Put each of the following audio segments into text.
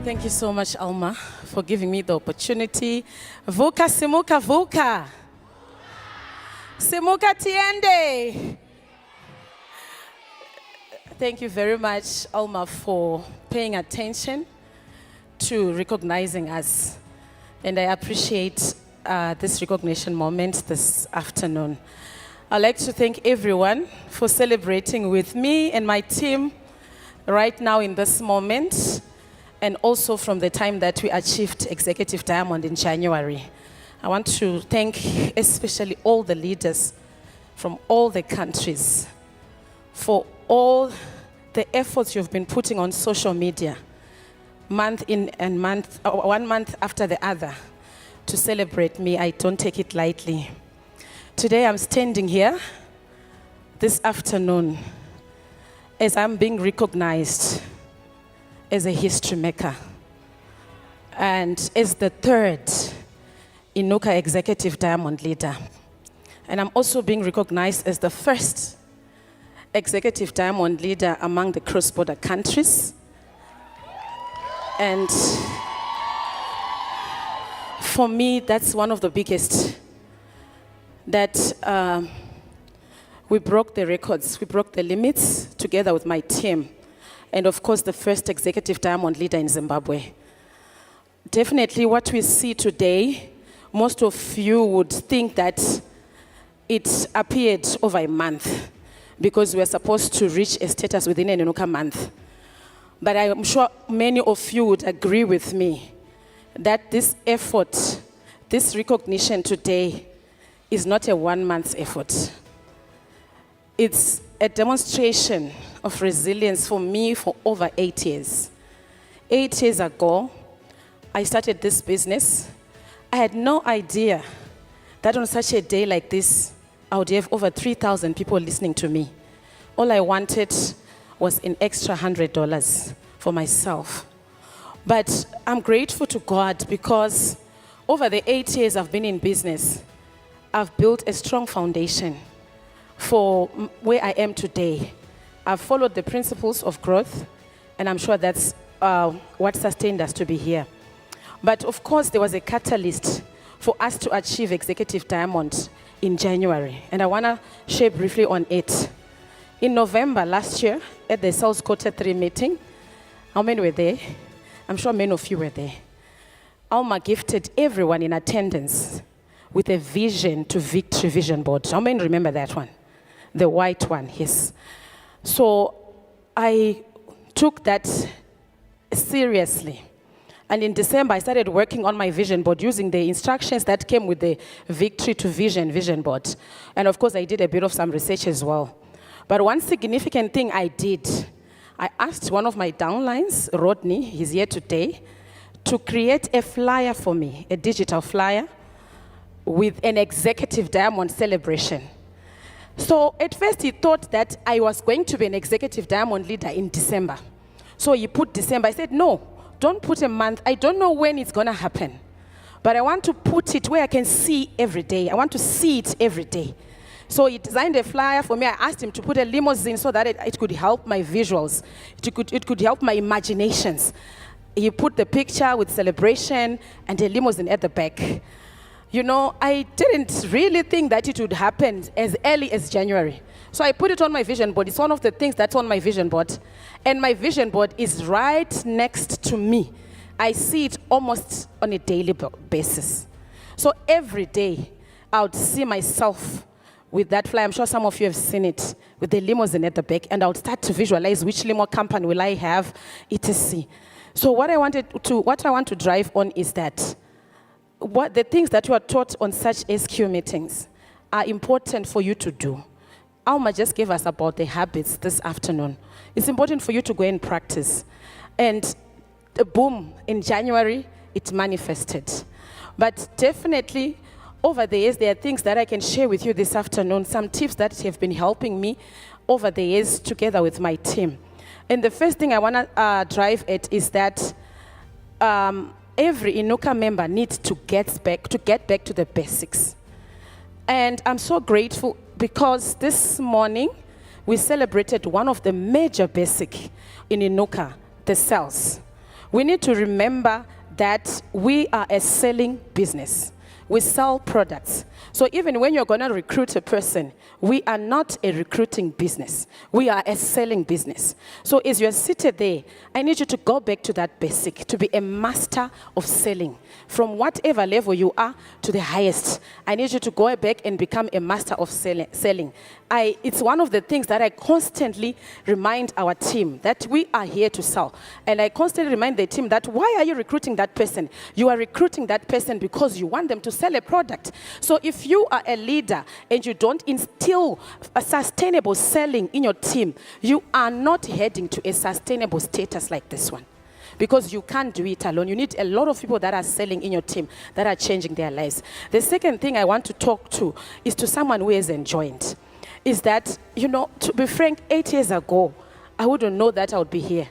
Thank you so much, Alma, for giving me the opportunity. Vuka simuka vuka. Simuka tiende. Thank you very much, Alma, for paying attention to recognizing us. And I appreciate this recognition moment this afternoon. I'd like to thank everyone for celebrating with me and my team right now in this moment, and also from the time that we achieved Executive Diamond in January. I want to thank especially all the leaders from all the countries for all the efforts you've been putting on social media, month in and month, 1 month after the other, to celebrate me. I don't take it lightly. Today I'm standing here this afternoon as I'm being recognized as a history maker and as the third INUKA Executive Diamond Leader. And I'm also being recognized as the first Executive Diamond Leader among the cross-border countries. And for me, that's one of the biggest, that we broke the records, we broke the limits together with my team. And of course, the first Executive Diamond Leader in Zimbabwe. Definitely what we see today, most of you would think that it appeared over a month because we're supposed to reach a status within an INUKA month. But I'm sure many of you would agree with me that this effort, this recognition today, is not a 1 month effort. It's a demonstration of resilience for me for over 8 years. 8 years ago, I started this business. I had no idea that on such a day like this, I would have over 3,000 people listening to me. All I wanted was an extra $100 for myself. But I'm grateful to God because over the 8 years I've been in business, I've built a strong foundation for where I am today. I've followed the principles of growth, and I'm sure that's what sustained us to be here. But of course, there was a catalyst for us to achieve Executive Diamond in January, and I want to share briefly on it. In November last year, at the 𝗁𝗁 meeting, how many were there? I'm sure many of you were there. Alma gifted everyone in attendance with a vision to victory vision board. How many remember that one? The white one, yes. So I took that seriously. And in December, I started working on my vision board using the instructions that came with the Victory to vision board. And of course, I did a bit of some research as well. But one significant thing I did, I asked one of my downlines, Rodney, he's here today, to create a flyer for me, a digital flyer with an Executive Diamond celebration. So at first he thought that I was going to be an Executive Diamond Leader in December. So he put December. I said, no, don't put a month. I don't know when it's going to happen. But I want to put it where I can see every day. I want to see it every day. So he designed a flyer for me. I asked him to put a limousine so that it could help my visuals. It could help my imaginations. He put the picture with celebration and a limousine at the back. You know, I didn't really think that it would happen as early as January. So I put it on my vision board. It's one of the things that's on my vision board. And my vision board is right next to me. I see it almost on a daily basis. So every day, I would see myself with that flyer. I'm sure some of you have seen it, with the limousine at the back. And I would start to visualize which limo company will I have, etc. So what I want to drive on is that the things that you are taught on such SQ meetings are important for you to do. Alma just gave us about the habits this afternoon. It's important for you to go and practice. And boom, in January, it manifested. But definitely, over the years, there are things that I can share with you this afternoon, some tips that have been helping me over the years together with my team. And the first thing I want to drive at is that every INUKA member needs to get back to the basics. And I'm so grateful because this morning we celebrated one of the major basics in INUKA, the cells. We need to remember that we are a selling business. We sell products. So even when you're going to recruit a person, we are not a recruiting business. We are a selling business. So as you're seated there, I need you to go back to that basic, to be a master of selling. From whatever level you are to the highest, I need you to go back and become a master of selling. It's one of the things that I constantly remind our team, that we are here to sell. And I constantly remind the team that, why are you recruiting that person? You are recruiting that person because you want them to sell a product. So if you are a leader and you don't instill a sustainable selling in your team, you are not heading to a sustainable status like this one. Because you can't do it alone. You need a lot of people that are selling in your team, that are changing their lives. The second thing I want to talk to is to someone who has enjoined. Is that, you know, to be frank, 8 years ago, I wouldn't know that I would be here.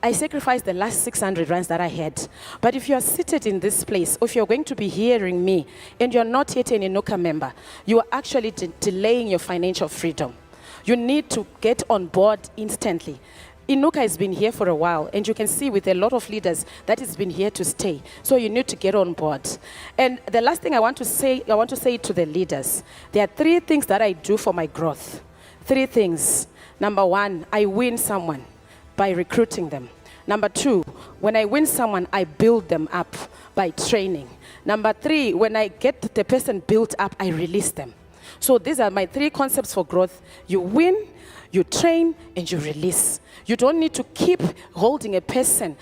I sacrificed the last 600 rands that I had. But if you are seated in this place, or if you're going to be hearing me, and you're not yet an INUKA member, you are actually delaying your financial freedom. You need to get on board instantly. INUKA has been here for a while, and you can see with a lot of leaders that it's been here to stay. So you need to get on board. And the last thing I want to say to the leaders, there are 3 things that I do for my growth. 3 things. Number 1, I win someone by recruiting them. Number 2, when I win someone, I build them up by training. Number 3, when I get the person built up, I release them. So these are my 3 concepts for growth. You win, you train, and you release. You don't need to keep holding a person,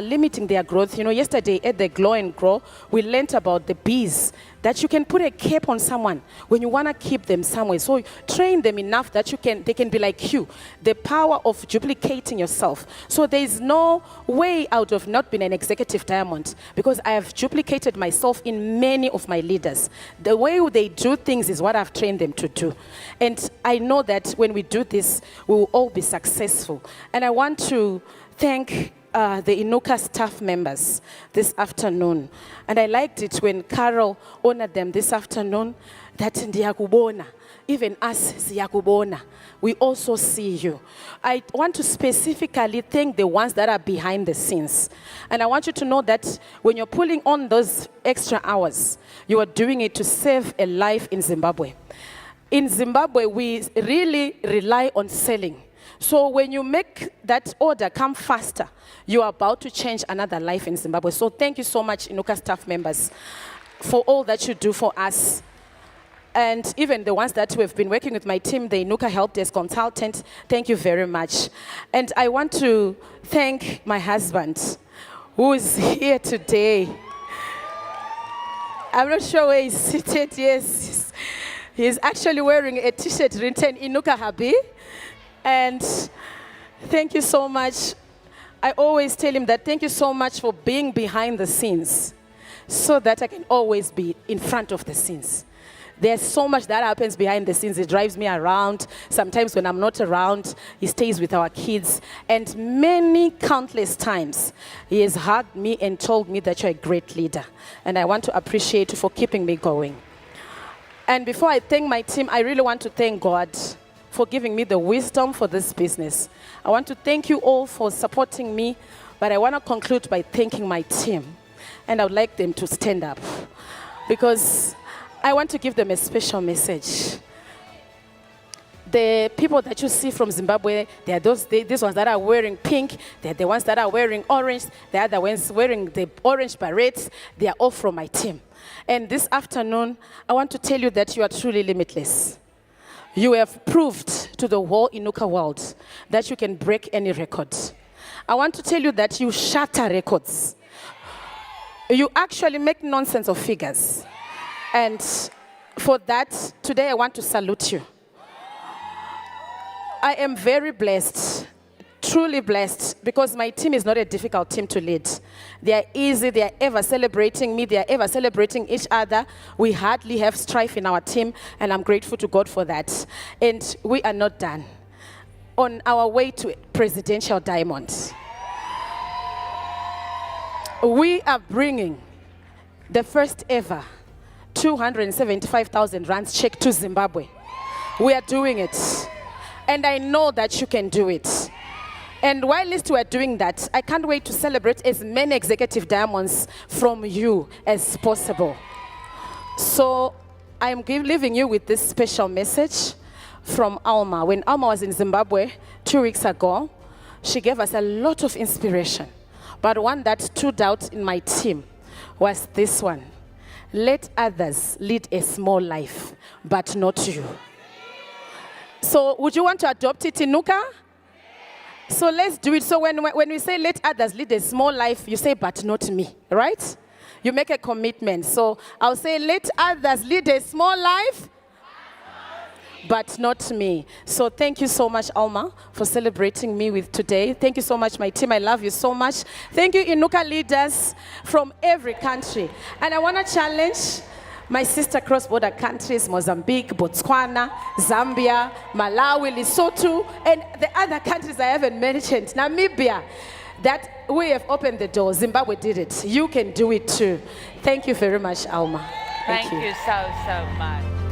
limiting their growth. You know, yesterday at the Glow and Grow, we learned about the bees, that you can put a cap on someone when you want to keep them somewhere. So train them enough that they can be like you. The power of duplicating yourself. So there is no way out of not being an executive diamond, because I have duplicated myself in many of my leaders. The way they do things is what I've trained them to do. And I know that when we do this, we will all be successful. And I want to thank the INUKA staff members this afternoon. And I liked it when Carol honored them this afternoon, that ndiyakubona, even us siyakubona, we also see you. I want to specifically thank the ones that are behind the scenes. And I want you to know that when you're pulling on those extra hours, you are doing it to save a life in Zimbabwe. In Zimbabwe, we really rely on selling. So when you make that order come faster, you are about to change another life in Zimbabwe. So thank you so much, INUKA staff members, for all that you do for us. And even the ones that we've been working with my team, the INUKA Help Desk consultant, thank you very much. And I want to thank my husband, who is here today. I'm not sure where he's seated. Yes, he's actually wearing a t-shirt written INUKA Happy. And thank you so much. I always tell him that thank you so much for being behind the scenes, so that I can always be in front of the scenes. There's so much that happens behind the scenes. It drives me around. Sometimes when I'm not around, he stays with our kids. And many, countless times, he has hugged me and told me that you're a great leader. And I want to appreciate you for keeping me going. And before I thank my team, I really want to thank God for giving me the wisdom for this business. I want to thank you all for supporting me, but I want to conclude by thanking my team. And I would like them to stand up, because I want to give them a special message. The people that you see from Zimbabwe, they are these ones that are wearing pink, they're the ones that are wearing orange, the other ones wearing the orange berets. They are all from my team. And this afternoon, I want to tell you that you are truly limitless. You have proved to the whole INUKA world that you can break any record. I want to tell you that you shatter records. You actually make nonsense of figures. And for that, today I want to salute you. I am very blessed, truly blessed, because my team is not a difficult team to lead. They are easy, they are ever celebrating me, they are ever celebrating each other. We hardly have strife in our team, and I'm grateful to God for that. And we are not done. On our way to presidential diamond, we are bringing the first ever 275,000 rands check to Zimbabwe. We are doing it. And I know that you can do it. And while we're doing that, I can't wait to celebrate as many executive diamonds from you as possible. So I'm leaving you with this special message from Alma. When Alma was in Zimbabwe 2 weeks ago, she gave us a lot of inspiration. But one that stood out in my team was this one. Let others lead a small life, but not you. So would you want to adopt it in INUKA? So let's do it. So when we say let others lead a small life, you say, but not me, right? You make a commitment. So I'll say, let others lead a small life, but not me. So thank you so much, Alma, for celebrating me with today. Thank you so much, my team. I love you so much. Thank you, INUKA leaders from every country. And I want to challenge my sister cross-border countries, Mozambique, Botswana, Zambia, Malawi, Lesotho, and the other countries I haven't mentioned, Namibia, that we have opened the door. Zimbabwe did it. You can do it too. Thank you very much, Alma. Thank you so much.